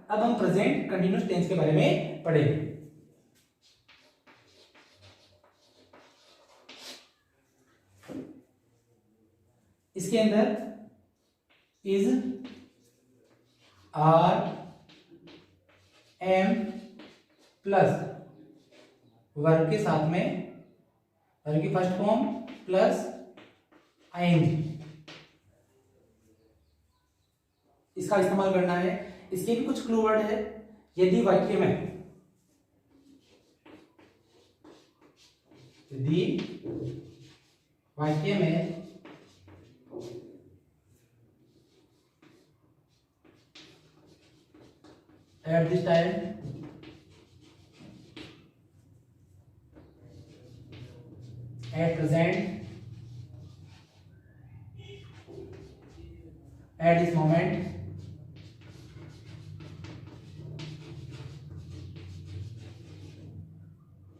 अब हम present continuous tense के बारे में पढ़ेंगे। इसके अंदर is, are, am plus verb के साथ में वर्ब की फर्स्ट फॉर्म प्लस आईएनजी, इसका इस्तेमाल करना है। इसके भी कुछ क्लू वर्ड है। यदि वाक्य में at this time at present at this moment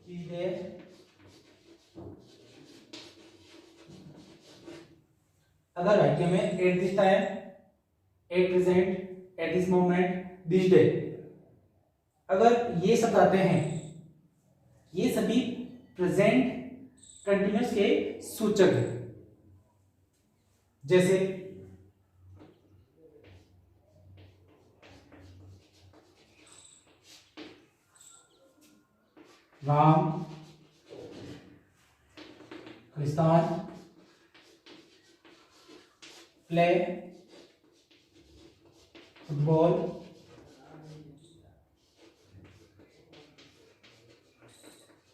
is there, अगर वाक्य में at this time, at present, at this moment, this day, अगर ये शब्द आते हैं, ये सभी प्रेजेंट कंटिन्यूअस के सूचक हैं। जैसे राम, खालिस्तान, play, football,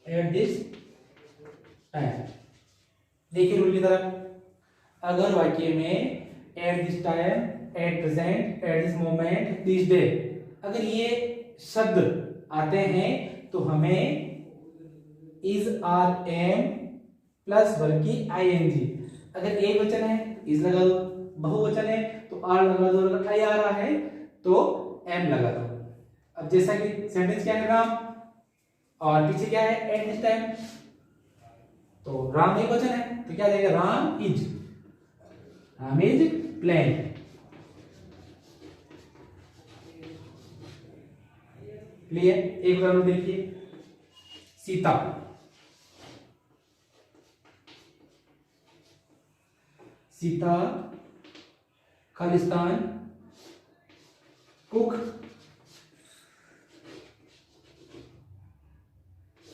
at this time. देखिए रूल की तरफ, अगर वाक्य में at this time, at present, at this moment, this day, अगर ये शब्द आते हैं तो हमें is, are, am plus verb की आईएनजी। अगर एक वचन है तो इज लगा दो, बहुवचन है तो आर लगा दो, अगर आई आ रहा है तो एम लगा दो। अब जैसा कि सेंटेंस क्या है, राम, और पीछे क्या है, एट दिस टाइम, तो राम एक वचन है तो क्या देगा, राम इज प्लेइंग। क्लियर? एक उदाहरण देखिए, Sita, Sita, Khalistan, cook,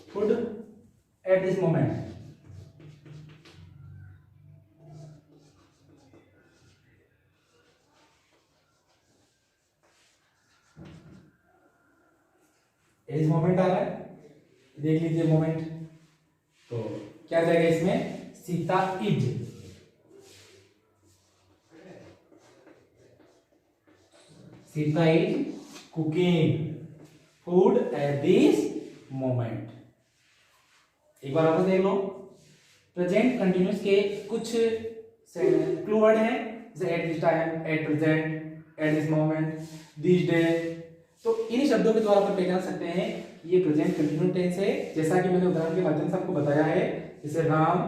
food at this moment. इस मोमेंट आ रहा है, देख लीजिए मोमेंट, तो क्या जाएगा इसमें, Sita is, Sita is cooking food at this moment. एक बार आप देख लो, प्रेजेंट कंटिन्यूअस के कुछ क्लू वर्ड हैं, जैसे eight this time, at present, at this moment, this day. तो इन शब्दों के द्वारा आप पहचान सकते हैं ये प्रेजेंट कंटिन्यूअस टेंस है, जैसा कि मैंने उदाहरण के माध्यम से आपको बताया है। जैसे Ram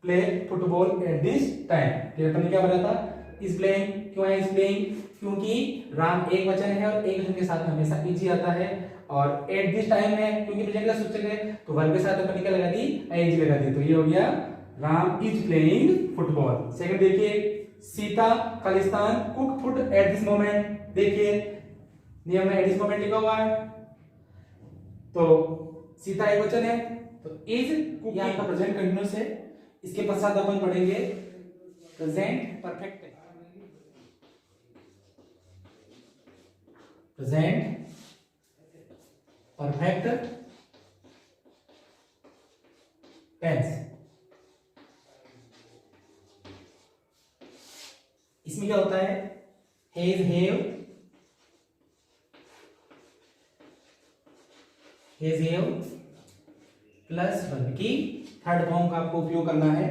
play football at this time, फिर अपन ने क्या बताया था, इज प्लेइंग। क्यों है इज प्लेइंग, क्योंकि राम एक वचन है और एक वचन के साथ में हमेशा इज ही आता है, और एट दिस टाइम है क्योंकि प्रेजेंट का सूचक है, तो वर्ब के साथ अपन ने क्या लगा दी, आईएनजी लगा दी, तो ये हो गया Ram is playing football. Second देखिए, Sita, Khalistan, cook food at this moment. देखिए नियम में एट दिस मोमेंट लिखा हुआ है, तो सीता एक वचन है तो इज कुकिंग, ये आपका प्रेजेंट कंटिन्यूअस है। इसके पश्चात अपन पढ़ेंगे present perfect, present perfect tense. इसमें क्या होता है, has, have, has, have plus verb की थर्ड फॉर्म का आपको उपयोग करना है।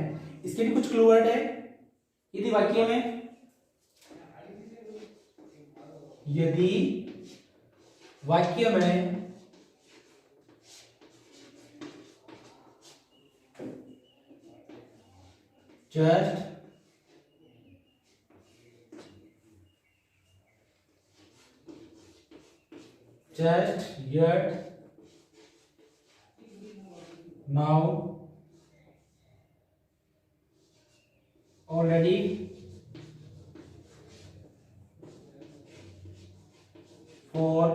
इसके भी कुछ क्लू वर्ड है। यदि वाक्य में, यदि वाक्य में just just yet now already for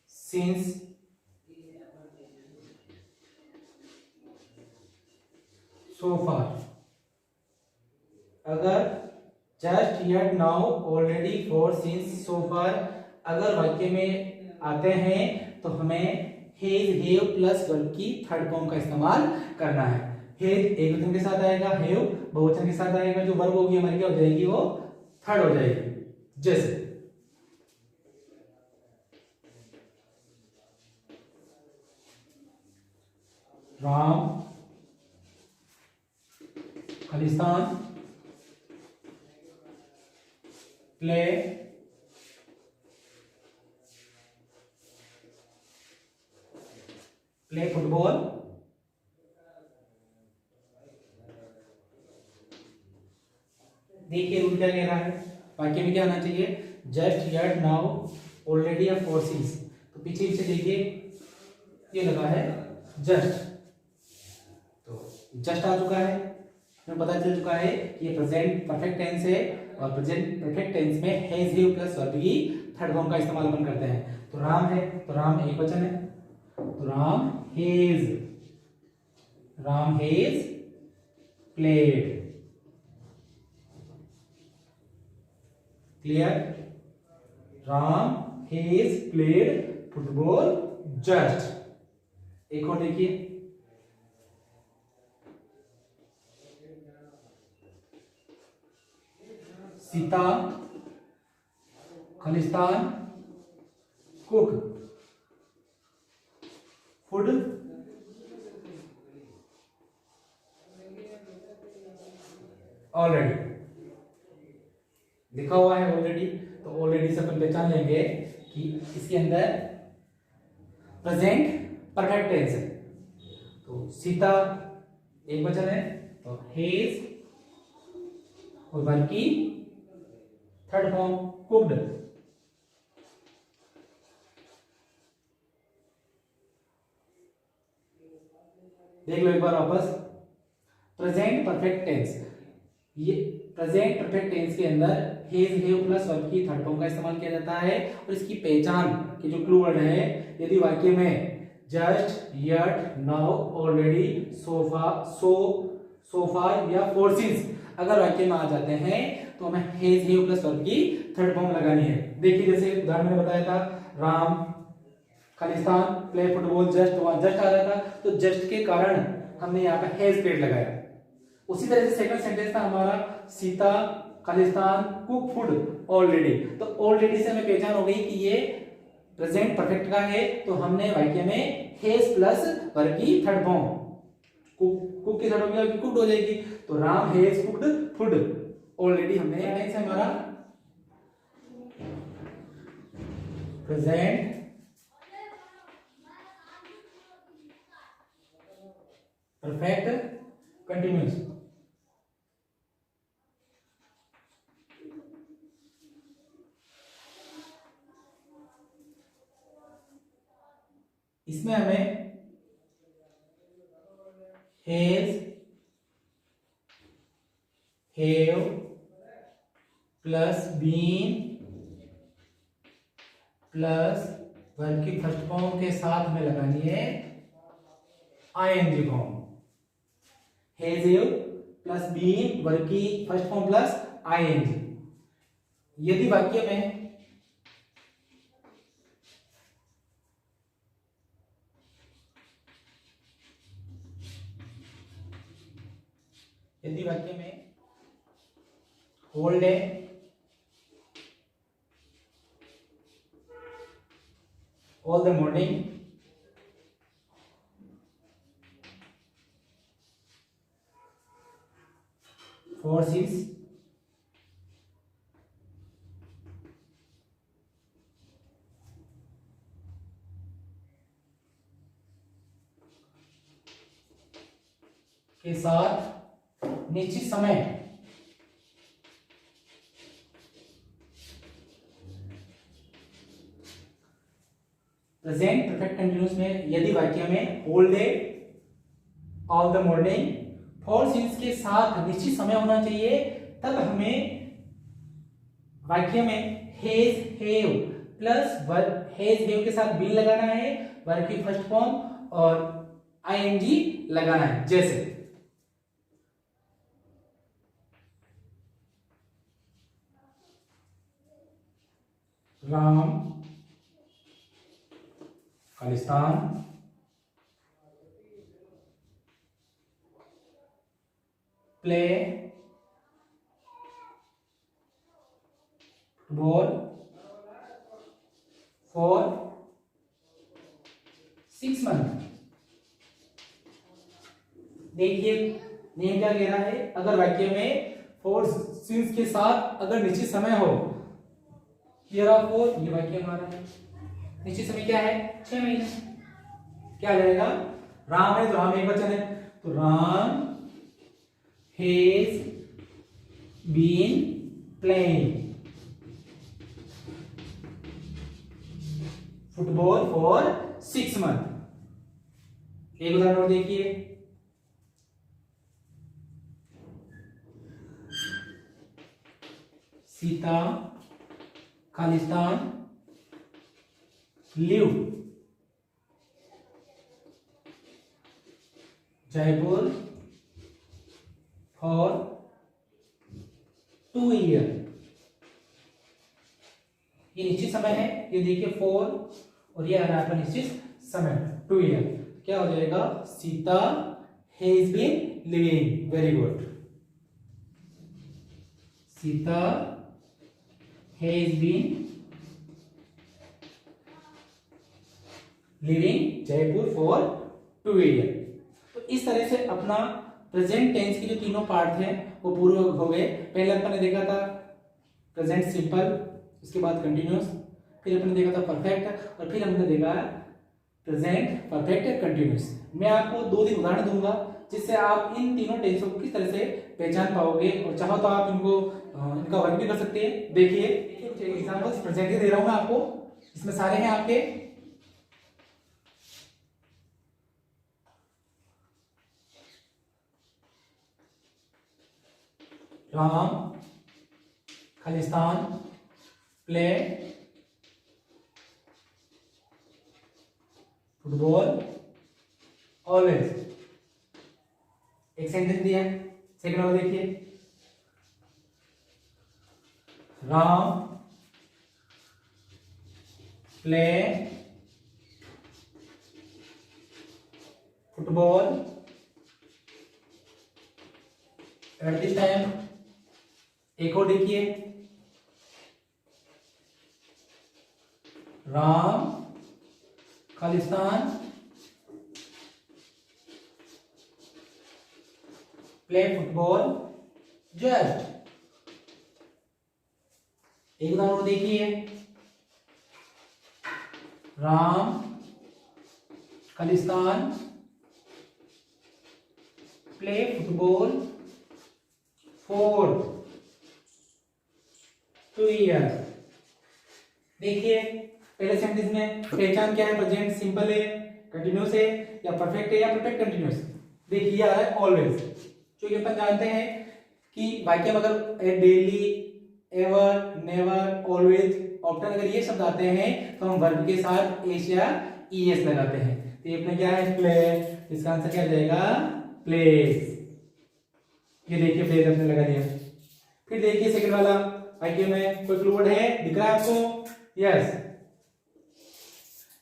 since so far। अगर just yet now already for since so far अगर वाक्य में आते हैं तो हमें हैज हैव प्लस वर्ब की थर्ड फॉर्म का इस्तेमाल करना है। हैज एकवचन के साथ आएगा, हैव बहुवचन के साथ आएगा, जो वर्ब होगी हमारी क्या हो जाएगी, वो थर्ड हो जाएगी। जैसे राम खालिस्तान प्ले फुटबॉल देखिए रूल क्या कह रहा है, वाक्य में क्या आना चाहिए, जस्ट यट नाउ ऑलरेडी या फॉर सिंस। तो पीछे पीछे देखिए ये लगा है जस्ट, तो जस्ट आ चुका है, हमें पता चल चुका है कि ये प्रेजेंट परफेक्ट टेंस है और प्रेजेंट परफेक्ट टेंस में हैज हैव प्लस वर्ब की थर्ड फॉर्म का इस्तेमाल अपन करते हैं। तो राम है तो राम एक वचन है, तो Ram has played. Clear, Ram has played football just. एक और देखिए Sita Khalistan cook food already, लिखा हुआ है ऑलरेडी, तो ऑलरेडी से अपन पहचान लेंगे कि इसके अंदर प्रेजेंट परफेक्ट टेंस है। तो सीता एक वचन है, तो हेज और वर्ब की थर्ड फॉर्म कुक्ड। देख लो एक बार वापस, प्रेजेंट परफेक्ट टेंस, ये प्रेजेंट परफेक्ट टेंस के अंदर हैज हैव प्लस वर्ब की थर्ड फॉर्म का इस्तेमाल किया जाता है। और इसकी पहचान के जो क्लू वर्ड है, यदि वाक्य में just yet now already so far या फॉर सिंस अगर वाक्य में आ जाते हैं तो हमें हैज हैव प्लस वर्ब की थर्ड फॉर्म लगानी है। देखिए जैसे उदाहरण मैंने बताया था, राम खालिस्तान प्ले फुटबॉल जस्ट, वहां जस्ट आ रहा था, तो जस्ट के कारण हमने यहाँ पे हैज प्लेड लगाया। उसी तरह से सेकंड सेंटेंस था हमारा, Sita Khalistan cook food already, तो ऑलरेडी से हमें पहचान हो गई कि ये प्रेजेंट परफेक्ट का है, तो हमने वाक्य में हैज प्लस वर्ब की थर्ड फॉर्म, कुक की थर्ड फॉर्म कुक्ड हो जाएगी, तो Ram has cooked food already. हमने टेंस है हमारा प्रेजेंट परफेक्ट कंटिन्यूअस। इसमें हमें has have plus been plus verb की फर्स्ट फॉर्म के साथ में लगानी है ING form. Has have plus been verb की फर्स्ट फॉर्म प्लस आईएनजी। यदि वाक्य में होल्ड है, all the morning, for since, के साथ निश्चित समय प्रेजेंट परफेक्ट कंटिन्यूअस में यदि वाक्य में whole day, all the morning, for since के साथ निश्चित समय होना चाहिए, तब हमें वाक्य में has have plus verb, has have के साथ बीन लगाना है, वर्ब की फर्स्ट फॉर्म, और आईएनजी लगाना है। जैसे राम खालिस्तान प्ले फुटबॉल फॉर 6 मंथ। देखिए नियम क्या कह रहा है, अगर वाक्य में फोर सीन्स के साथ अगर निश्चित समय हो, हियर ऑफ फोर, ये वाक्य हमारा है, निश्चित समय क्या है 6 महीने, क्या रहेगा, राम है तो राम एक वचन है, तो Ram has been playing football for 6 month. एक उदाहरण और देखिए, सीता खालिस्तान लिव जयपुर फॉर 2 ईयर। ये निश्चित समय है, ये देखिए 4 और ये आ रहा है निश्चित समय 2 ईयर। क्या हो जाएगा, Sita has been living, very good, Sita has been living Jaipur for 2 year. तो इस तरह से अपना प्रेजेंट टेंस के जो तीनों पार्ट हैं वो पूरे हो गए। पहले अपन ने देखा था प्रेजेंट सिंपल, उसके बाद कंटिन्यूअस, फिर अपन ने देखा था परफेक्ट, और फिर हमने देखा प्रेजेंट परफेक्ट कंटिन्यूअस। मैं आपको 2-3 उदाहरण दूंगा जिससे आप इन तीनों टेंसों को किस तरह से पहचान पाओगे, और चाहो तो आप इनको इनका वर्क भी कर सकते हैं। देखिए एग्जांपल्स प्रेजेंट दे रहा हूं मैं आपको, इसमें सारे हैं आपके। राम खालिस्तान प्ले फुटबॉल ऑलवेज। एक सेंटेंस दिया है, सेकंड वाला देखिए, Ram play football at this time. एक और देखिए, राम खालिस्तान प्ले फुटबॉल जस्ट। एक उदाहरण और देखिए, राम खालिस्तान प्ले फुटबॉल फॉर 2 ईयर। देखिए पहले सेंटेंस में पहचान क्या है, प्रेजेंट सिंपल है, कंटिन्यूअस है, या परफेक्ट है, या परफेक्ट कंटिन्यूअस। देखिए आ रहा है ऑलवेज, क्योंकि अपन जानते हैं कि वाक्य में अगर daily, ever, never, always, often अगर ये शब्द आते हैं तो हम वर्ब के साथ एस या ईएस लगाते हैं। तो ये अपना क्या है, प्ले, इसका आंसर क्या जाएगा, प्लेस। ये देखिए प्लेस हमने लगा दिया। फिर देखिए सेकंड वाला, वाक्य में कोई क्लू वर्ड है, दिख रहा है आपको, यस,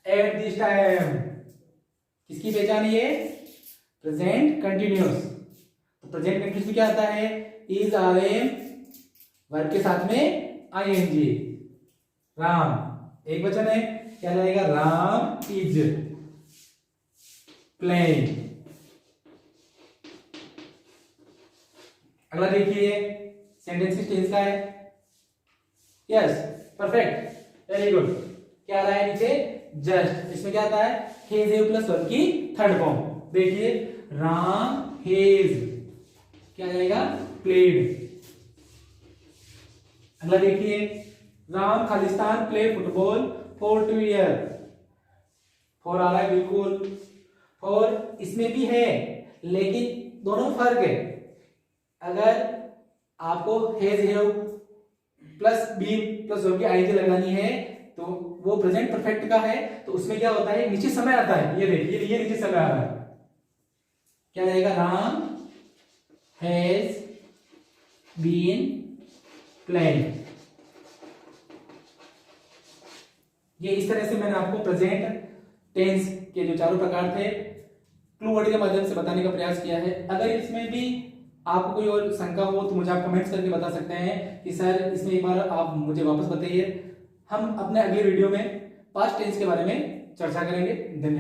एट दिस टाइम। किसकी पहचान है ये, प्रेजेंट कंटिन्यूअस। तो प्रेजेंट कंटिन्यूअस में क्या आता है, इज, आर, एम, वर्ब के साथ में आईएनजी। राम एक वचन है, क्या रहेगा, राम इज प्लेइंग। अगला देखिए सेंटेंस टेंस का है, यस, परफेक्ट, वेरी गुड। क्या आ रहा है नीचे, जस्ट। इसमें क्या आता है, हेज हैव प्लस वर्ब की थर्ड फॉर्म। देखिए राम हेज, क्या जाएगा, प्लेड। अगला देखिए, राम खालिस्तान play football for 2 year. For आ रहा है बिल्कुल, फॉर इसमें भी है लेकिन दोनों में फर्क है। अगर आपको has have plus been plus verb की आईएनजी लगानी है तो वो प्रेजेंट परफेक्ट का है, तो उसमें क्या होता है, नीचे समय आता है। ये देखिए, ये नीचे समय आ रहा है, क्या रहेगा, राम हैज बीन प्लेइंग। ये इस तरह से मैंने आपको प्रेजेंट टेंस के जो चारों प्रकार थे क्लू वर्ड के माध्यम से बताने का प्रयास किया है। अगर इसमें भी आपको कोई और शंका हो तो मुझे आप कमेंट्स करके बता सकते हैं कि सर इसमें एक बार आप मुझे वापस बताइए। हम अपने अगले वीडियो में पास्ट टेंस के बारे में चर्चा करेंगे। धन्यवाद।